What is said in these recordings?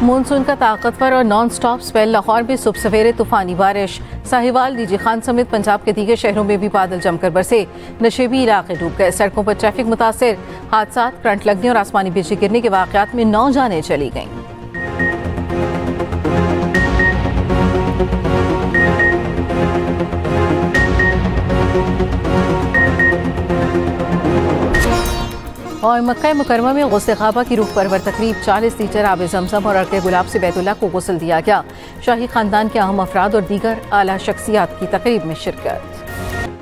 Monsoon का ताकतवर और नॉन स्टॉप स्पेल। लाहौर में सुबह सवेरे तूफानी बारिश। साहिवाल, डीजी खान समेत पंजाब के दीगर शहरों में भी बादल जमकर बरसे। नशेबी इलाके डूब गए। सड़कों पर ट्रैफिक मुतासिर। हादसा, करंट लगने और आसमानी बिजली गिरने के वाकयात में 9 जानें चली गईं। और मक्का मुकरमा में गुस्ल ख़ाबा की रूह परवर तकरीब। 40 लीटर आब ज़मज़म और अर्क़ गुलाब से बैतुल्लाह को गुस्ल दिया गया। शाही ख़ानदान के अहम अफराद और दीगर आला शख्सियात की तकरीब में शिरकत।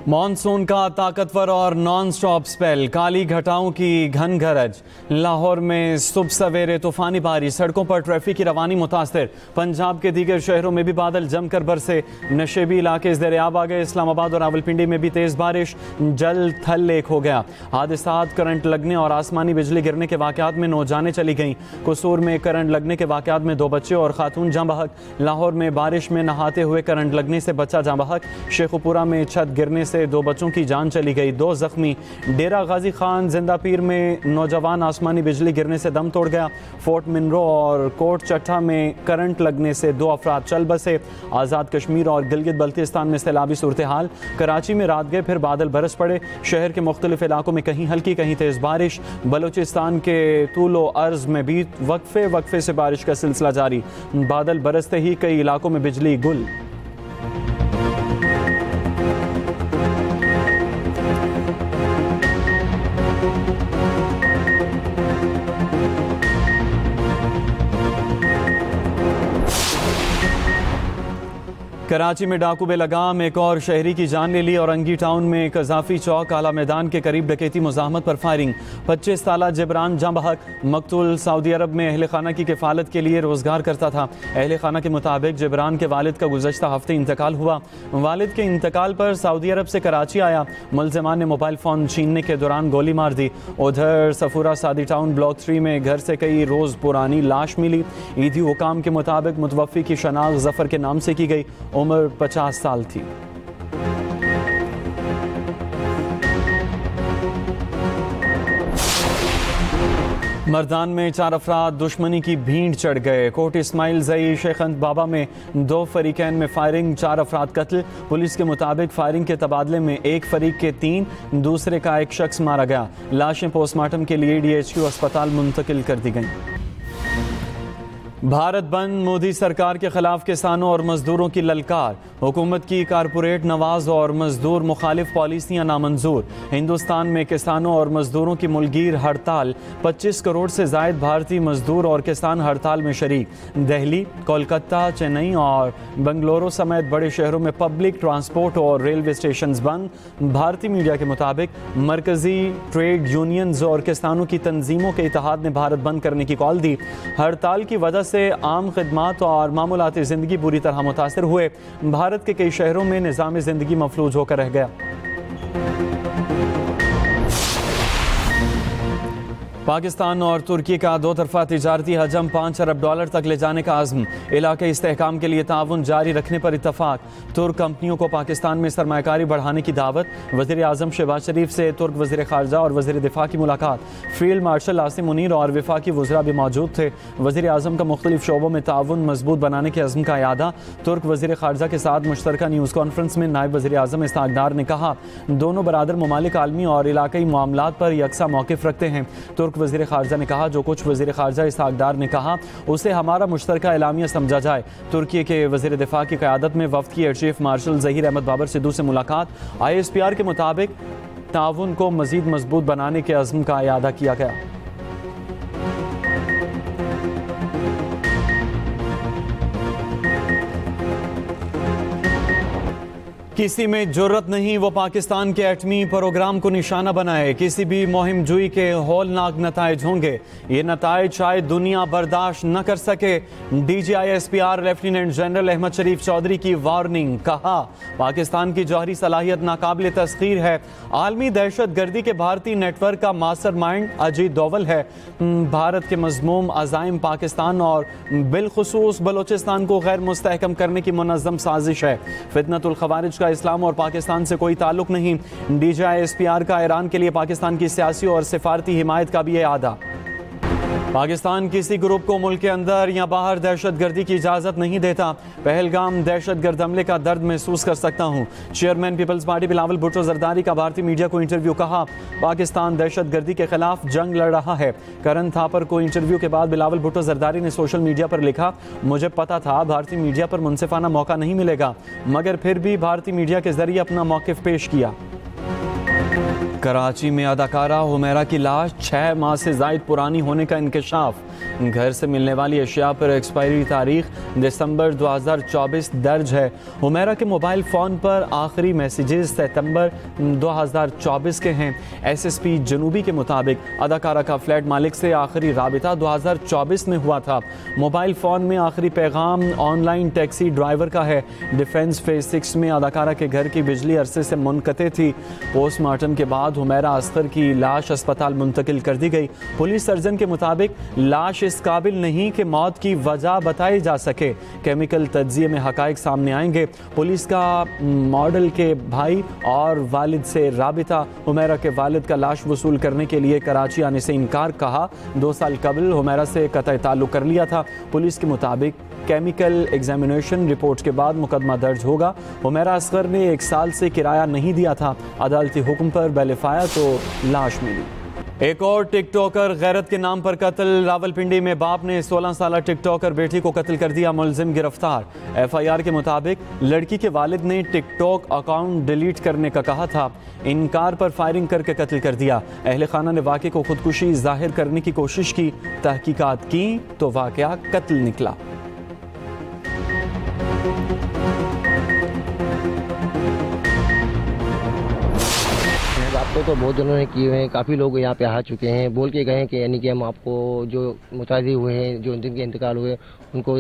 मानसून का ताकतवर और नॉन स्टॉप स्पेल। काली घटाओं की घन गरज। लाहौर में सुबह सवेरे तूफानी बारिश। सड़कों पर ट्रैफिक की रवानी मुतासिर। पंजाब के दीगर शहरों में भी बादल जमकर बरसे। नशेबी इलाके ज़ेर-ए-आब आ गए। इस्लामाबाद और रावलपिंडी में भी तेज़ बारिश। जल थल लेक हो गया। हादसात, करंट लगने और आसमानी बिजली गिरने के वाक़यात में 9 जानें चली गईं। कसूर में करंट लगने के वाक़यात में 2 बच्चे और खातून जाँ बहक। लाहौर में बारिश में नहाते हुए करंट लगने से बच्चा जाँ बहक। शेखुपुरा में छत गिरने से 2 बच्चों की जान चली गई, 2 जख्मी। डेरा गाजी खान जिंदा पीर में नौजवान आसमानी बिजली गिरने से दम तोड़ गया। फोर्ट मिनरो और कोट चट्टा में करंट लगने से 2 अफराद चल बसे। आज़ाद कश्मीर और गिलगित बल्तिस्तान में सैलाबी सूरत हाल। कराची में रात गए फिर बादल बरस पड़े। शहर के मुख्तलिफ इलाकों में कहीं हल्की कहीं तेज़ बारिश। बलूचिस्तान के तूलो अर्ज में भी वक्फे से बारिश का सिलसिला जारी। बादल बरसते ही कई इलाकों में बिजली गुल। कराची में डाकू बेलगाम एक और शहरी की जान ले ली। और अंगी टाउन में कजाफी चौक आला मैदान के करीब डकैती मुज़ाहमत पर फायरिंग। 25 साला जिब्रान जाँ बहक। मकतूल सऊदी अरब में अहल खाना की किफ़ालत के लिए रोज़गार करता था। अहल खाना के मुताबिक जिब्रान के वालिद का गुज़श्ता हफ्ते इंतकाल हुआ। वालिद के इंतकाल पर सऊदी अरब से कराची आया। मुलज़िमान ने मोबाइल फ़ोन छीनने के दौरान गोली मार दी। उधर सफूरा सादी टाउन ब्लॉक 3 में घर से कई रोज़ पुरानी लाश मिली। ईदी हुकाम के मुताबिक मुतवफ़ी की शनाख्त ज़फ़र के नाम से की गई। उम्र 50 साल थी। मर्दान में 4 अफराद दुश्मनी की भीड़ चढ़ गए। कोट इस्माइल जई शेखंद बाबा में 2 फरीकैन में फायरिंग, 4 अफराद कत्ल। पुलिस के मुताबिक फायरिंग के तबादले में एक फरीक के 3, दूसरे का एक शख्स मारा गया। लाशें पोस्टमार्टम के लिए DHQ अस्पताल मुंतकिल कर दी गईं। भारत बंद, मोदी सरकार के खिलाफ किसानों और मजदूरों की ललकार। हुकूमत की कारपोरेट नवाज और मजदूर मुखालिफ पॉलिसियां नामंजूर। हिंदुस्तान में किसानों और मजदूरों की मुलगीर हड़ताल। 25 करोड़ से जायद भारतीय मजदूर और किसान हड़ताल में शरीक। दिल्ली, कोलकाता, चेन्नई और बेंगलुरु समेत बड़े शहरों में पब्लिक ट्रांसपोर्ट और रेलवे स्टेशन बंद। भारतीय मीडिया के मुताबिक मरकजी ट्रेड यूनियंस और किसानों की तंजीमों के इत्तेहाद ने भारत बंद करने की कॉल दी। हड़ताल की वजह से आम खिदमात और मामूलाती ज़िंदगी बुरी तरह मुतासिर हुए। भारत के कई शहरों में निज़ाम ज़िंदगी मफलूज होकर रह गया। पाकिस्तान और तुर्की का 2 तरफा तिजारती हजम $5 अरब तक ले जाने का आज़म। इलाके इस्तेहकाम के लिए ताउन जारी रखने पर इत्तफाक। तुर्क कंपनियों को पाकिस्तान में सरमायाकारी बढ़ाने की दावत। वज़ीर आज़म शहबाज शरीफ से तुर्क वज़ीर ख़ारजा और वज़ीर दिफा की मुलाकात। फील्ड मार्शल आसिम मुनीर और वफाकी वज़रा भी मौजूद थे। वज़ीर आज़म का मुख्तलिफ शोबों में ताउन मजबूत बनाने के अज़्म का यादा। तुर्क वज़ीर ख़ारजा के साथ मुश्तरका न्यूज़ कॉन्फ्रेंस में नायब वज़ीर आज़म इस्ताकदार ने कहा, दोनों बरादर ममालिक आलमी और इलाकई मामलात पर यकसा मौक़िफ़ रखते हैं। तुर्क वज़ीर ख़ारजा ने कहा, जो कुछ वज़ीर ख़ारजा इस्ताकदार ने कहा उसे हमारा मुश्तरका एलामिया समझा जाए। तुर्की के वज़ीर दिफा की क़यादत में वफ़द की air chief marshal Zaheer Ahmed Babar Sidhu से मुलाकात। ISPR के मुताबिक ताउन को मज़ीद मजबूत बनाने के अज़्म का इयादा किया गया। किसी में जुर्रत नहीं वो पाकिस्तान के एटमी प्रोग्राम को निशाना बनाए। किसी भी मुहिम जुई के हौलनाक नताइज होंगे। ये नताइज शायद दुनिया बर्दाश्त न कर सके। DGISPR लेफ्टिनेंट जनरल अहमद शरीफ चौधरी की वार्निंग। कहा, पाकिस्तान की जौहरी सलाहियत नाकाबिल तस्खीर है। आलमी दहशत गर्दी के भारतीय नेटवर्क का मास्टरमाइंड अजीत डोवल है। भारत के मज़मूम अज़ाइम पाकिस्तान और बिलखुसूस बलोचिस्तान को गैर मुस्तहकम करने की मुनज़्ज़म साजिश है। फितनतुल खवारिज का इस्लाम और पाकिस्तान से कोई ताल्लुक नहीं। DGISPR का ईरान के लिए पाकिस्तान की सियासी और सिफारती हिमायत का भी इरादा। पाकिस्तान किसी ग्रुप को मुल्क के अंदर या बाहर दहशतगर्दी की इजाज़त नहीं देता। पहलगाम दहशतगर्द हमले का दर्द महसूस कर सकता हूँ। Chairman people's party Bilawal Bhutto Zardari का भारतीय मीडिया को इंटरव्यू। कहा, पाकिस्तान दहशतगर्दी के खिलाफ जंग लड़ रहा है। करण थापर को इंटरव्यू के बाद बिलावल भुट्टो जरदारी ने सोशल मीडिया पर लिखा, मुझे पता था भारतीय मीडिया पर मुनसिफाना मौका नहीं मिलेगा, मगर फिर भी भारतीय मीडिया के जरिए अपना मौक़िफ़ पेश किया। कराची में अदाकारा हुमैरा की लाश 6 माह से ज़ायद पुरानी होने का इंकशाफ। घर से मिलने वाली अशिया पर एक्सपायरी तारीख दिसंबर 2024 दर्ज है। हुमैरा के मोबाइल फ़ोन पर आखिरी मैसेजेस सितंबर 2024 के हैं। SSP जनूबी के मुताबिक अदाकारा का फ्लैट मालिक से आखिरी राबिता 2024 में हुआ था। मोबाइल फ़ोन में आखिरी पैगाम ऑनलाइन टैक्सी ड्राइवर का है। डिफेंस फेज 6 में अदाकारा के घर की बिजली अरसे से मुनक़ते थी। पोस्टमार्टम के बाद हुमैरा अस्कर की लाश अस्पताल मुंतकिल कर दी गई। पुलिस सर्जन के मुताबिक लाश इस काबिल नहीं कि मौत की वजह बताई जा सके। केमिकल तज्जिए में हकाइक सामने आएंगे। पुलिस का मॉडल के भाई और वालिद से राबिता। हुमैरा के वालिद का लाश वसूल करने के लिए कराची आने से इनकार। कहा, 2 साल कबल हुमैरा से कतई ताल्लुक कर लिया था। पुलिस के मुताबिक केमिकल एग्जामिनेशन रिपोर्ट के बाद मुकदमा दर्ज होगा। हुमैरा असगर ने 1 साल से किराया नहीं दिया था। अदालती हुक्म पर बैलेफाया तो लाश मिली। एक और टिकटॉकर गैरत के नाम पर कत्ल। रावलपिंडी में बाप ने 16 साल टिकटॉकर बेटी को कत्ल कर दिया। मुलजिम गिरफ्तार। FIR के मुताबिक लड़की के वालिद ने टिकटॉक अकाउंट डिलीट करने का कहा था। इनकार पर फायरिंग करके कत्ल कर दिया। अहले खाना ने वाक़े को खुदकुशी जाहिर करने की कोशिश की। तहकीकात की तो वाक़या कत्ल निकला। तो बहुत दिनों ने किए हुए हैं। काफ़ी लोग यहाँ पे आ चुके हैं, बोल के गए हैं कि यानी कि हम आपको जो मुतादी हुए हैं, जो जिनके इंतकाल हुए, उनको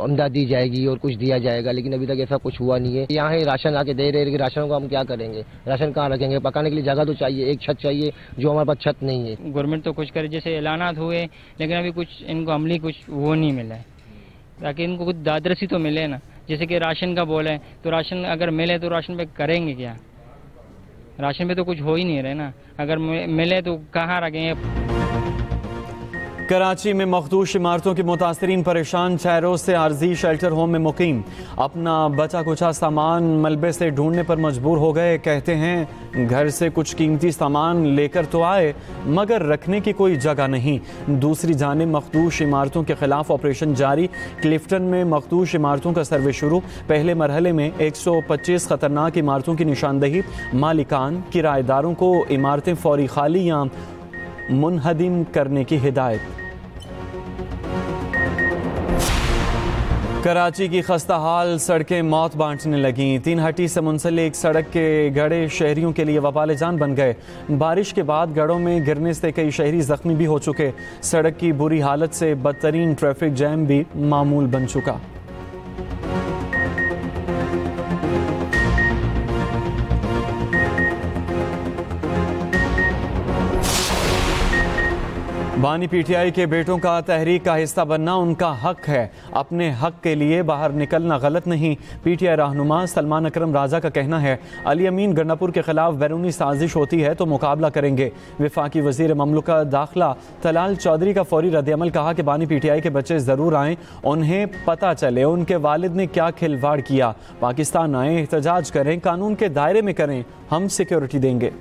अमदद दी जाएगी और कुछ दिया जाएगा, लेकिन अभी तक ऐसा कुछ हुआ नहीं है। यहाँ है राशन आके दे रहे, लेकिन राशन को हम क्या करेंगे? राशन कहाँ रखेंगे? पकाने के लिए जगह तो चाहिए, एक छत चाहिए, जो हमारे पास छत नहीं है। गवर्नमेंट तो कुछ करे, जैसे ऐलानात हुए, लेकिन अभी कुछ इनको अमली कुछ वो नहीं मिला है, ताकि इनको कुछ दादरसी तो मिले ना। जैसे कि राशन का बोले, तो राशन अगर मिले तो राशन पे करेंगे क्या? राशन पे तो कुछ हो ही नहीं रहे ना। अगर मिले तो कहाँ रखेंगे? कराची में मखदूश इमारतों के मुतासरीन परेशान। 6 रोज से आर्जी शेल्टर होम में मुकीम। अपना बचा कुचा सामान मलबे से ढूंढने पर मजबूर हो गए। कहते हैं घर से कुछ कीमती सामान लेकर तो आए, मगर रखने की कोई जगह नहीं। दूसरी जानिब मखदूश इमारतों के खिलाफ ऑपरेशन जारी। क्लिफ्टन में मखदूश इमारतों का सर्वे शुरू। पहले मरहले में 125 खतरनाक इमारतों की निशानदही। मालिकान किराएदारों को इमारतें फौरी खाली या मुनहदिम करने की हिदायत। कराची की खस्ता हाल सड़कें मौत बांटने लगीं। 3 हट्टी से मुंसलिक सड़क के गड़े शहरियों के लिए वबाल जान बन गए। बारिश के बाद गड़ों में गिरने से कई शहरी जख्मी भी हो चुके। सड़क की बुरी हालत से बदतरीन ट्रैफिक जैम भी मामूल बन चुका। बानी PTI के बेटों का तहरीक का हिस्सा बनना उनका हक है। अपने हक के लिए बाहर निकलना गलत नहीं। PTI रहनुमा सलमान अकरम राजा का कहना है, अली अमीन गन्नापुर के खिलाफ बैरूनी साजिश होती है तो मुकाबला करेंगे। वफाकी वजीर ममलुका दाखिला तलाल चौधरी का फौरी रद्दअमल। कहा कि बानी PTI के बच्चे ज़रूर आएँ, उन्हें पता चले उनके वालिद ने क्या खिलवाड़ किया। पाकिस्तान आएँ, एहतजाज करें, कानून के दायरे में करें, हम सिक्योरिटी देंगे।